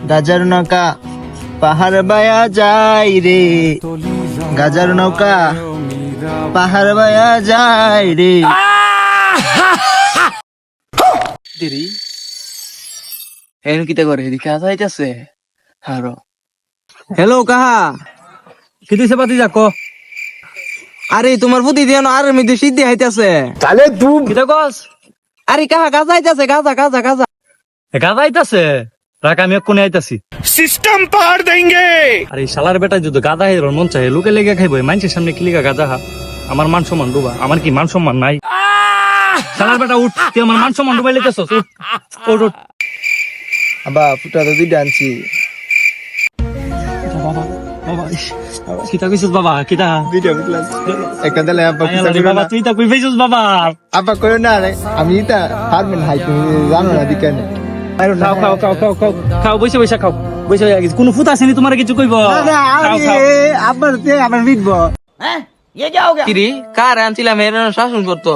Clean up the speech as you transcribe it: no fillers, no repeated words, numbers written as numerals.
গাজার নৌকা পাহাড় বায়া যায় রে, গাজার নৌকা পাহাড় বায়া যায় রে। দেরি এন কিতা করে এদিকে আসাইতেছে হারো। হ্যালো কাহা কি দিছে পাতি যাকো? আরে তোমার বুদ্ধি দিয়ে আর মধ্যে সিদ্ধি হাইতেছে তাহলে তুই কিতা কস? আরে কাহা গাজা আইতাছে, গাজা গাজা গাজা গাজা আইতাছে, রাখ আমি এক্ষুনি আইতাছি। सिस्टम पार देंगे। আরে শালার বেটা যদি গাজা হের মন চাই লোকে লেগে খাইব, মানুষের সামনে কি লিগা গাজা হা? আমার মান সম্মান ডুবা, আমার কি মান সম্মান নাই? শালার বেটা উঠ, তুই আমার মান সম্মান ডুবাই লেতেছস, উঠ উঠ উঠ। আবা ফুটা তো দুইটা আনছি। বাবা কিতা কইছস বাবা? কিতা দুইটা বুঝলাম একটা দিলে আব্বা বাবা তুই তা কই পাইছস বাবা? আব্বা কইও না রে, আমি তা হারবেন হাই তুমি জানো না দিকে না। খাও খাও খাও খাও খাও খাও, বসে বসে খাও, বসে কোনো ফুট আসেনি তোমার কিছু কইব? খাও খাও। আব্বার আমার মিটবো। কিরি কার আনছিলাম এর শাসন করতো।